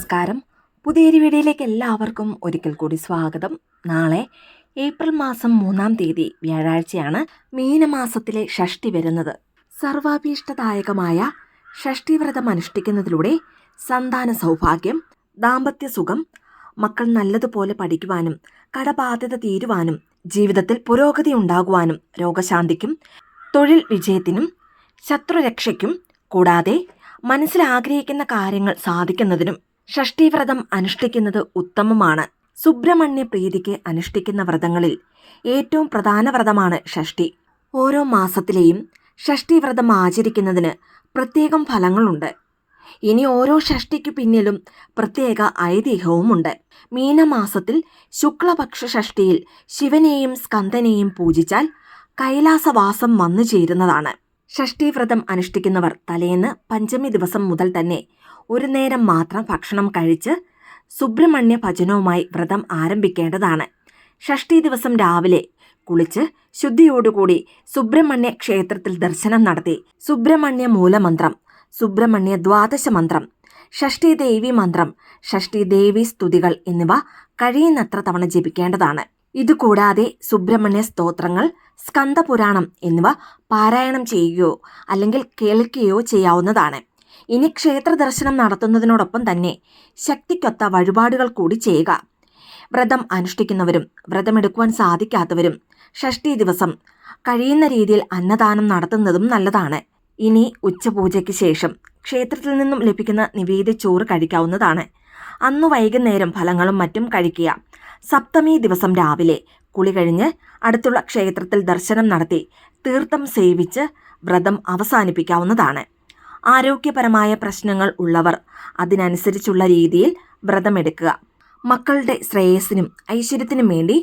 നമസ്കാരം. പുതിയൊരു വീഡിയോയിലേക്ക് എല്ലാവർക്കും ഒരിക്കൽ കൂടി സ്വാഗതം. നാളെ ഏപ്രിൽ മാസം 3-ാം തീയതി വ്യാഴാഴ്ചയാണ് മീനമാസത്തിലെ ഷഷ്ടി വരുന്നത്. സർവാഭീഷ്ടദായകമായ ഷഷ്ടിവ്രതം അനുഷ്ഠിക്കുന്നതിലൂടെ സന്താന സൗഭാഗ്യം, ദാമ്പത്യ സുഖം, മക്കൾ നല്ലതുപോലെ പഠിക്കുവാനും കടബാധ്യത തീരുവാനും ജീവിതത്തിൽ പുരോഗതി ഉണ്ടാകുവാനും രോഗശാന്തിക്കും തൊഴിൽ വിജയത്തിനും ശത്രുരക്ഷയ്ക്കും കൂടാതെ മനസ്സിൽ ആഗ്രഹിക്കുന്ന കാര്യങ്ങൾ സാധിക്കുന്നതിനും ഷഷ്ടിവ്രതം അനുഷ്ഠിക്കുന്നത് ഉത്തമമാണ്. സുബ്രഹ്മണ്യ പ്രീതിക്ക് അനുഷ്ഠിക്കുന്ന വ്രതങ്ങളിൽ ഏറ്റവും പ്രധാന വ്രതമാണ് ഷഷ്ടി. ഓരോ മാസത്തിലെയും ഷഷ്ടിവ്രതം ആചരിക്കുന്നതിന് പ്രത്യേകം ഫലങ്ങളുണ്ട്. ഇനി ഓരോ ഷഷ്ടിക്കു പിന്നിലും പ്രത്യേക ഐതിഹ്യവുമുണ്ട്. മീനമാസത്തിൽ ശുക്ലപക്ഷ ഷഷ്ടിയിൽ ശിവനെയും സ്കന്ദനെയും പൂജിച്ചാൽ കൈലാസവാസം വന്നു ചേരുന്നതാണ്. ഷഷ്ടിവ്രതം അനുഷ്ഠിക്കുന്നവർ തലേന്ന് പഞ്ചമി ദിവസം മുതൽ തന്നെ ഒരു നേരം മാത്രം ഭക്ഷണം കഴിച്ച് സുബ്രഹ്മണ്യ ഭജനവുമായി വ്രതം ആരംഭിക്കേണ്ടതാണ്. ഷഷ്ടി ദിവസം രാവിലെ കുളിച്ച് ശുദ്ധിയോടുകൂടി സുബ്രഹ്മണ്യ ക്ഷേത്രത്തിൽ ദർശനം നടത്തി സുബ്രഹ്മണ്യ മൂലമന്ത്രം, സുബ്രഹ്മണ്യ ദ്വാദശ മന്ത്രം, ഷഷ്ടി ദേവി മന്ത്രം, ഷഷ്ടി ദേവി സ്തുതികൾ എന്നിവ കഴിയുന്നത്ര തവണ ജപിക്കേണ്ടതാണ്. ഇതുകൂടാതെ സുബ്രഹ്മണ്യ സ്തോത്രങ്ങൾ, സ്കന്ദപുരാണം എന്നിവ പാരായണം ചെയ്യുകയോ അല്ലെങ്കിൽ കേൾക്കുകയോ ചെയ്യാവുന്നതാണ്. ഇനി ക്ഷേത്ര ദർശനം നടത്തുന്നതിനോടൊപ്പം തന്നെ ശക്തിക്കൊത്ത വഴിപാടുകൾ കൂടി ചെയ്യുക. വ്രതം അനുഷ്ഠിക്കുന്നവരും വ്രതമെടുക്കുവാൻ സാധിക്കാത്തവരും ഷഷ്ടി ദിവസം കഴിയുന്ന രീതിയിൽ അന്നദാനം നടത്തുന്നതും നല്ലതാണ്. ഇനി ഉച്ചപൂജയ്ക്ക് ശേഷം ക്ഷേത്രത്തിൽ നിന്നും ലഭിക്കുന്ന നിവേദ്യച്ചോറ് കഴിക്കാവുന്നതാണ്. അന്നു വൈകുന്നേരം ഫലങ്ങളും മറ്റും കഴിക്കുക. സപ്തമി ദിവസം രാവിലെ കുളി കഴിഞ്ഞ് അടുത്തുള്ള ക്ഷേത്രത്തിൽ ദർശനം നടത്തി തീർത്ഥം സേവിച്ച് വ്രതം അവസാനിപ്പിക്കാവുന്നതാണ്. ആരോഗ്യപരമായ പ്രശ്നങ്ങൾ ഉള്ളവർ അതിനനുസരിച്ചുള്ള രീതിയിൽ വ്രതമെടുക്കുക. മക്കളുടെ ശ്രേയസ്സിനും ഐശ്വര്യത്തിനും വേണ്ടി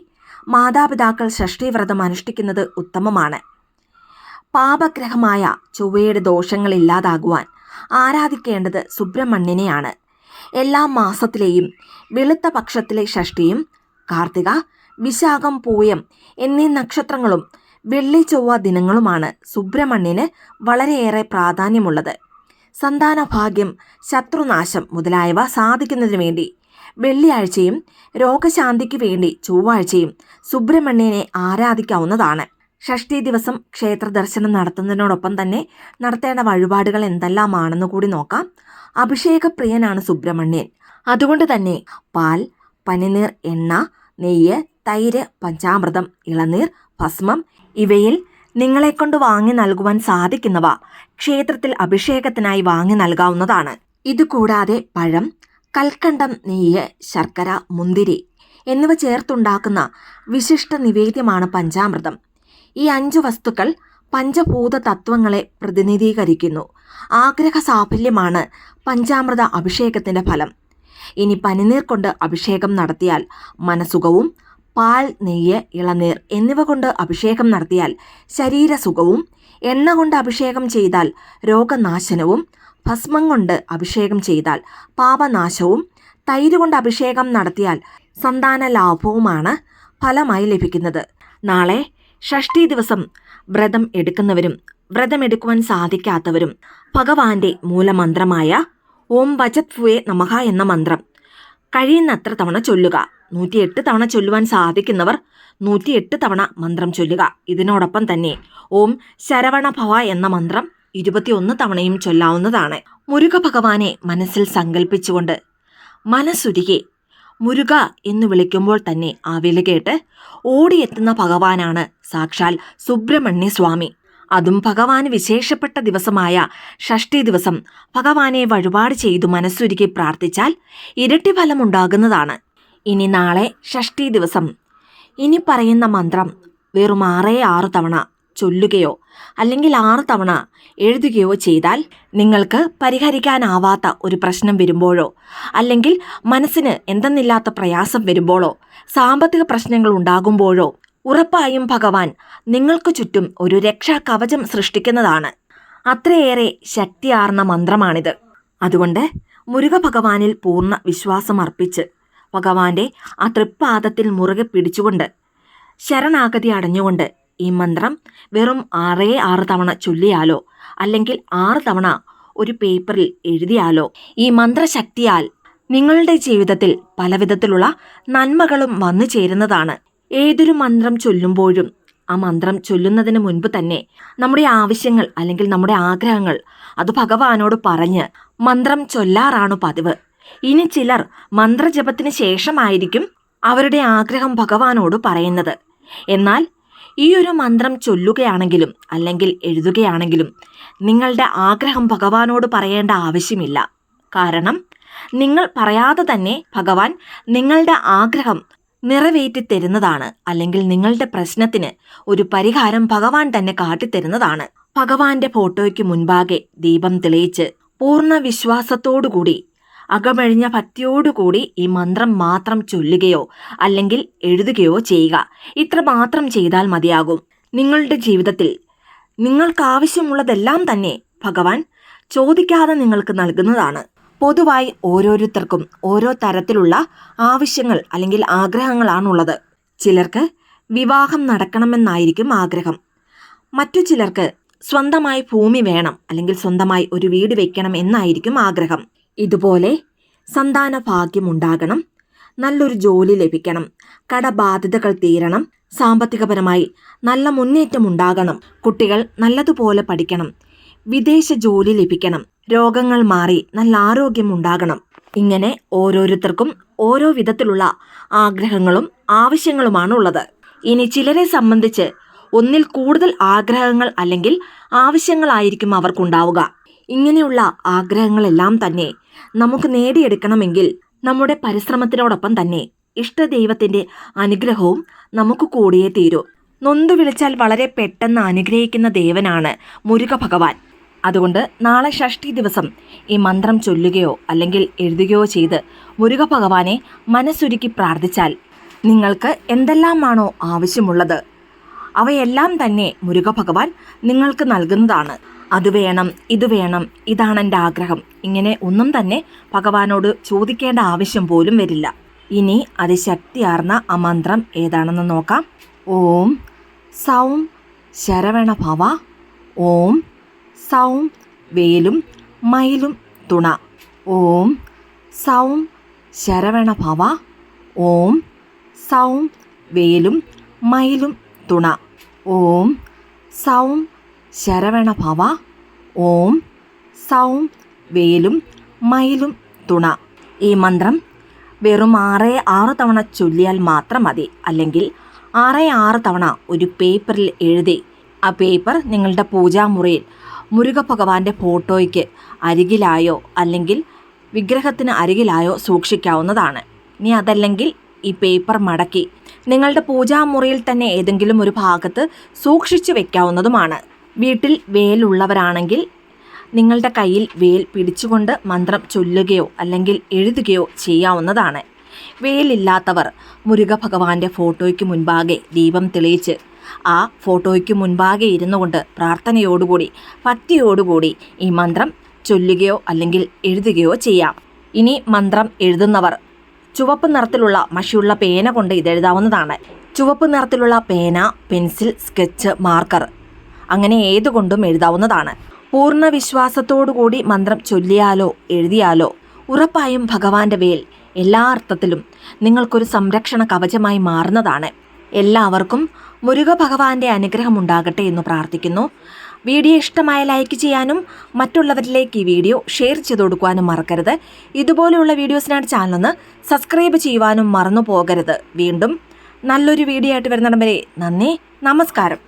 മാതാപിതാക്കൾ ഷഷ്ടിവ്രതം അനുഷ്ഠിക്കുന്നത് ഉത്തമമാണ്. പാപഗ്രഹമായ ചൊവ്വയുടെ ദോഷങ്ങൾ ഇല്ലാതാകുവാൻ ആരാധിക്കേണ്ടത് സുബ്രഹ്മണ്യനെയാണ്. എല്ലാ മാസത്തിലെയും വെളുത്ത പക്ഷത്തിലെ ഷഷ്ടിയും കാർത്തിക, വിശാഖം, പൂയം എന്നീ നക്ഷത്രങ്ങളും വെള്ളി ചൊവ്വ ദിനങ്ങളുമാണ് സുബ്രഹ്മണ്യന് വളരെയേറെ പ്രാധാന്യമുള്ളത്. സന്താനഭാഗ്യം, ശത്രുനാശം മുതലായവ സാധിക്കുന്നതിനു വേണ്ടി വെള്ളിയാഴ്ചയും രോഗശാന്തിക്ക് വേണ്ടി ചൊവ്വാഴ്ചയും സുബ്രഹ്മണ്യനെ ആരാധിക്കാവുന്നതാണ്. ഷഷ്ടി ദിവസം ക്ഷേത്ര ദർശനം നടത്തുന്നതിനോടൊപ്പം തന്നെ നടത്തേണ്ട വഴിപാടുകൾ എന്തെല്ലാമാണെന്ന് കൂടി നോക്കാം. അഭിഷേകപ്രിയനാണ് സുബ്രഹ്മണ്യൻ. അതുകൊണ്ട് തന്നെ പാൽ, പനിനീർ, എണ്ണ, നെയ്യ്, തൈര്, പഞ്ചാമൃതം, ഇളനീർ, ഭസ്മം ഇവയിൽ നിങ്ങളെക്കൊണ്ട് വാങ്ങി നൽകുവാൻ സാധിക്കുന്നവ ക്ഷേത്രത്തിൽ അഭിഷേകത്തിനായി വാങ്ങി നൽകാവുന്നതാണ്. ഇതുകൂടാതെ പഴം, കൽക്കണ്ടം, നെയ്യ്, ശർക്കര, മുന്തിരി എന്നിവ ചേർത്തുണ്ടാക്കുന്ന വിശിഷ്ട നിവേദ്യമാണ് പഞ്ചാമൃതം. ഈ 5 വസ്തുക്കൾ പഞ്ചഭൂത തത്വങ്ങളെ പ്രതിനിധീകരിക്കുന്നു. ആഗ്രഹ സാഫല്യമാണ് പഞ്ചാമൃത അഭിഷേകത്തിന്റെ ഫലം. ഇനി പനിനീർ കൊണ്ട് അഭിഷേകം നടത്തിയാൽ മനസുഖവും, പാൽ, നെയ്യ്, ഇളനീർ എന്നിവ കൊണ്ട് അഭിഷേകം നടത്തിയാൽ ശരീരസുഖവും, എണ്ണ കൊണ്ട് അഭിഷേകം ചെയ്താൽ രോഗനാശനവും, ഭസ്മം കൊണ്ട് അഭിഷേകം ചെയ്താൽ പാപനാശവും, തൈര് കൊണ്ട് അഭിഷേകം നടത്തിയാൽ സന്താന ലാഭവുമാണ് ഫലമായി ലഭിക്കുന്നത്. നാളെ ഷഷ്ടി ദിവസം വ്രതം എടുക്കുന്നവരും വ്രതമെടുക്കുവാൻ സാധിക്കാത്തവരും ഭഗവാന്റെ മൂലമന്ത്രമായ ഓം വജത്ഫുവേ നമഃ എന്ന മന്ത്രം കഴിയുന്നത്ര തവണ ചൊല്ലുക. 108 തവണ ചൊല്ലുവാൻ സാധിക്കുന്നവർ 108 തവണ മന്ത്രം ചൊല്ലുക. ഇതിനോടൊപ്പം തന്നെ ഓം ശരവണഭവ എന്ന മന്ത്രം 21 തവണയും ചൊല്ലാവുന്നതാണ്. മുരുക ഭഗവാനെ മനസ്സിൽ സങ്കല്പിച്ചുകൊണ്ട് മനസ്സുരുകെ മുരുക എന്ന് വിളിക്കുമ്പോൾ തന്നെ ആ വിളി കേട്ട് ഓടിയെത്തുന്ന ഭഗവാനാണ് സാക്ഷാൽ സുബ്രഹ്മണ്യ സ്വാമി. അതും ഭഗവാന് വിശേഷപ്പെട്ട ദിവസമായ ഷഷ്ടി ദിവസം ഭഗവാനെ വഴിപാട് ചെയ്തു മനസ്സുരുകി പ്രാർത്ഥിച്ചാൽ ഇരട്ടി ഫലമുണ്ടാകുന്നതാണ്. ഇനി നാളെ ഷഷ്ടി ദിവസം ഇനി പറയുന്ന മന്ത്രം വെറും 6 തവണ ചൊല്ലുകയോ അല്ലെങ്കിൽ 6 തവണ എഴുതുകയോ ചെയ്താൽ നിങ്ങൾക്ക് പരിഹരിക്കാനാവാത്ത ഒരു പ്രശ്നം വരുമ്പോഴോ അല്ലെങ്കിൽ മനസ്സിന് എന്തെന്നില്ലാത്ത പ്രയാസം വരുമ്പോഴോ സാമ്പത്തിക പ്രശ്നങ്ങൾ ഉണ്ടാകുമ്പോഴോ ഉറപ്പായും ഭഗവാൻ നിങ്ങൾക്ക് ചുറ്റും ഒരു രക്ഷാകവചം സൃഷ്ടിക്കുന്നതാണ്. അത്രയേറെ ശക്തിയാർന്ന മന്ത്രമാണിത്. അതുകൊണ്ട് മുരുക ഭഗവാനിൽ പൂർണ്ണ വിശ്വാസം അർപ്പിച്ച് ഭഗവാന്റെ ആ തൃപ്പാദത്തിൽ മുറുകെ പിടിച്ചുകൊണ്ട് ശരണാഗതി അടഞ്ഞുകൊണ്ട് ഈ മന്ത്രം വെറും 6 തവണ ചൊല്ലിയാലോ അല്ലെങ്കിൽ 6 തവണ ഒരു പേപ്പറിൽ എഴുതിയാലോ ഈ മന്ത്രശക്തിയാൽ നിങ്ങളുടെ ജീവിതത്തിൽ പലവിധത്തിലുള്ള നന്മകളും വന്നു ചേരുന്നതാണ്. ഏതൊരു മന്ത്രം ചൊല്ലുമ്പോഴും ആ മന്ത്രം ചൊല്ലുന്നതിന് മുൻപ് തന്നെ നമ്മുടെ ആവശ്യങ്ങൾ അല്ലെങ്കിൽ നമ്മുടെ ആഗ്രഹങ്ങൾ അത് ഭഗവാനോട് പറഞ്ഞ് മന്ത്രം ചൊല്ലാറാണ് പതിവ്. ഇനി ചിലർ മന്ത്രജപത്തിന് ശേഷമായിരിക്കും അവരുടെ ആഗ്രഹം ഭഗവാനോട് പറയുന്നത്. എന്നാൽ ഈ ഒരു മന്ത്രം ചൊല്ലുകയാണെങ്കിലും അല്ലെങ്കിൽ എഴുതുകയാണെങ്കിലും നിങ്ങളുടെ ആഗ്രഹം ഭഗവാനോട് പറയേണ്ട ആവശ്യമില്ല. കാരണം നിങ്ങൾ പറയാതെ തന്നെ ഭഗവാൻ നിങ്ങളുടെ ആഗ്രഹം നിറവേറ്റി തരുന്നതാണ്. അല്ലെങ്കിൽ നിങ്ങളുടെ പ്രശ്നത്തിന് ഒരു പരിഹാരം ഭഗവാൻ തന്നെ കാട്ടിത്തരുന്നതാണ്. ഭഗവാന്റെ ഫോട്ടോയ്ക്ക് മുൻപാകെ ദീപം തെളിയിച്ച് പൂർണ്ണ വിശ്വാസത്തോടുകൂടി അകമഴിഞ്ഞ ഭക്തിയോടുകൂടി ഈ മന്ത്രം മാത്രം ചൊല്ലുകയോ അല്ലെങ്കിൽ എഴുതുകയോ ചെയ്യുക. ഇത്ര മാത്രം ചെയ്താൽ മതിയാകും. നിങ്ങളുടെ ജീവിതത്തിൽ നിങ്ങൾക്കാവശ്യമുള്ളതെല്ലാം തന്നെ ഭഗവാൻ ചോദിക്കാതെ നിങ്ങൾക്ക് നൽകുന്നതാണ്. പൊതുവായി ഓരോരുത്തർക്കും ഓരോ തരത്തിലുള്ള ആവശ്യങ്ങൾ അല്ലെങ്കിൽ ആഗ്രഹങ്ങളാണുള്ളത്. ചിലർക്ക് വിവാഹം നടക്കണമെന്നായിരിക്കും ആഗ്രഹം. മറ്റു ചിലർക്ക് സ്വന്തമായി ഭൂമി വേണം അല്ലെങ്കിൽ സ്വന്തമായി ഒരു വീട് വെക്കണം എന്നായിരിക്കും ആഗ്രഹം. ഇതുപോലെ സന്താന ഭാഗ്യം ഉണ്ടാകണം, നല്ലൊരു ജോലി ലഭിക്കണം, കടബാധ്യതകൾ തീരണം, സാമ്പത്തികപരമായി നല്ല മുന്നേറ്റം ഉണ്ടാകണം, കുട്ടികൾ നല്ലതുപോലെ പഠിക്കണം, വിദേശ ജോലി ലഭിക്കണം, രോഗങ്ങൾ മാറി നല്ല ആരോഗ്യം ഉണ്ടാകണം. ഇങ്ങനെ ഓരോരുത്തർക്കും ഓരോ വിധത്തിലുള്ള ആഗ്രഹങ്ങളും ആവശ്യങ്ങളുമാണ് ഉള്ളത്. ഇനി ചിലരെ സംബന്ധിച്ച് ഒന്നിൽ കൂടുതൽ ആഗ്രഹങ്ങൾ അല്ലെങ്കിൽ ആവശ്യങ്ങളായിരിക്കും അവർക്കുണ്ടാവുക. ഇങ്ങനെയുള്ള ആഗ്രഹങ്ങളെല്ലാം തന്നെ നമുക്ക് നേടിയെടുക്കണമെങ്കിൽ നമ്മുടെ പരിശ്രമത്തിനോടൊപ്പം തന്നെ ഇഷ്ടദൈവത്തിന്റെ അനുഗ്രഹവും നമുക്ക് കൂടിയേ തീരൂ. നൊന്തു വിളിച്ചാൽ വളരെ പെട്ടെന്ന് അനുഗ്രഹിക്കുന്ന ദേവനാണ് മുരുക ഭഗവാൻ. അതുകൊണ്ട് നാളെ ഷഷ്ഠി ദിവസം ഈ മന്ത്രം ചൊല്ലുകയോ അല്ലെങ്കിൽ എഴുതുകയോ ചെയ്ത് മുരുക ഭഗവാനെ മനസ്സുരുക്കി പ്രാർത്ഥിച്ചാൽ നിങ്ങൾക്ക് എന്തെല്ലാമാണോ ആവശ്യമുള്ളത് അവയെല്ലാം തന്നെ മുരുക ഭഗവാൻ നിങ്ങൾക്ക് നൽകുന്നതാണ്. അത് വേണം, ഇത് വേണം, ഇതാണ് എൻ്റെ ആഗ്രഹം, ഇങ്ങനെ ഒന്നും തന്നെ ഭഗവാനോട് ചോദിക്കേണ്ട ആവശ്യം പോലും വരില്ല. ഇനി അതിശക്തിയാർന്ന ആ മന്ത്രം ഏതാണെന്ന് നോക്കാം. ഓം സൗം ശരവണ ഭവ. ഓം സൗം വേലും മയിലും തുണ. ഓം സൗം ശരവണ ഭവ. ഓം സൗം വേലും മയിലും തുണ. ഓം സൗം ശരവണ ഭവ. ഓം സൗം വേലും മയിലും തുണ. ഈ മന്ത്രം വെറും 6 തവണ ചൊല്ലിയാൽ മാത്രം മതി. അല്ലെങ്കിൽ 6 തവണ ഒരു പേപ്പറിൽ എഴുതി ആ പേപ്പർ നിങ്ങളുടെ പൂജാമുറിയിൽ മുരുക ഭഗവാന്റെ ഫോട്ടോയ്ക്ക് അരികിലായോ അല്ലെങ്കിൽ വിഗ്രഹത്തിന് അരികിലായോ സൂക്ഷിക്കാവുന്നതാണ്. ഇനി അതല്ലെങ്കിൽ ഈ പേപ്പർ മടക്കി നിങ്ങളുടെ പൂജാമുറിയിൽ തന്നെ ഏതെങ്കിലും ഒരു ഭാഗത്ത് സൂക്ഷിച്ചു വെക്കാവുന്നതുമാണ്. വീട്ടിൽ വേലുള്ളവരാണെങ്കിൽ നിങ്ങളുടെ കയ്യിൽ വേൽ പിടിച്ചുകൊണ്ട് മന്ത്രം ചൊല്ലുകയോ അല്ലെങ്കിൽ എഴുതുകയോ ചെയ്യാവുന്നതാണ്. വേലില്ലാത്തവർ മുരുക ഭഗവാന്റെ ഫോട്ടോയ്ക്ക് മുൻപാകെ ദീപം തെളിയിച്ച് ആ ഫോട്ടോയ്ക്ക് മുൻപാകെ ഇരുന്നു കൊണ്ട് പ്രാർത്ഥനയോടുകൂടി ഭക്തിയോടുകൂടി ഈ മന്ത്രം ചൊല്ലുകയോ അല്ലെങ്കിൽ എഴുതുകയോ ചെയ്യാം. ഇനി മന്ത്രം എഴുതുന്നവർ ചുവപ്പ് നിറത്തിലുള്ള മഷിയുള്ള പേന കൊണ്ട് ഇതെഴുതാവുന്നതാണ്. ചുവപ്പ് നിറത്തിലുള്ള പേന, പെൻസിൽ, സ്കെച്ച്, മാർക്കർ അങ്ങനെ ഏതുകൊണ്ടും എഴുതാവുന്നതാണ്. പൂർണ്ണ വിശ്വാസത്തോടുകൂടി മന്ത്രം ചൊല്ലിയാലോ എഴുതിയാലോ ഉറപ്പായും ഭഗവാന്റെ വേൽ എല്ലാ അർത്ഥത്തിലും നിങ്ങൾക്കൊരു സംരക്ഷണ കവചമായി മാറുന്നതാണ്. എല്ലാവർക്കും മുരുക ഭഗവാന്റെ അനുഗ്രഹം ഉണ്ടാകട്ടെ എന്ന് പ്രാർത്ഥിക്കുന്നു. വീഡിയോ ഇഷ്ടമായ ലൈക്ക് ചെയ്യാനും മറ്റുള്ളവരിലേക്ക് ഈ വീഡിയോ ഷെയർ ചെയ്ത് കൊടുക്കുവാനും മറക്കരുത്. ഇതുപോലെയുള്ള വീഡിയോസിനായിട്ട് ചാനലൊന്ന് സബ്സ്ക്രൈബ് ചെയ്യുവാനും മറന്നു പോകരുത്. വീണ്ടും നല്ലൊരു വീഡിയോ ആയിട്ട് വരുന്നിടം വരെ നന്ദി, നമസ്കാരം.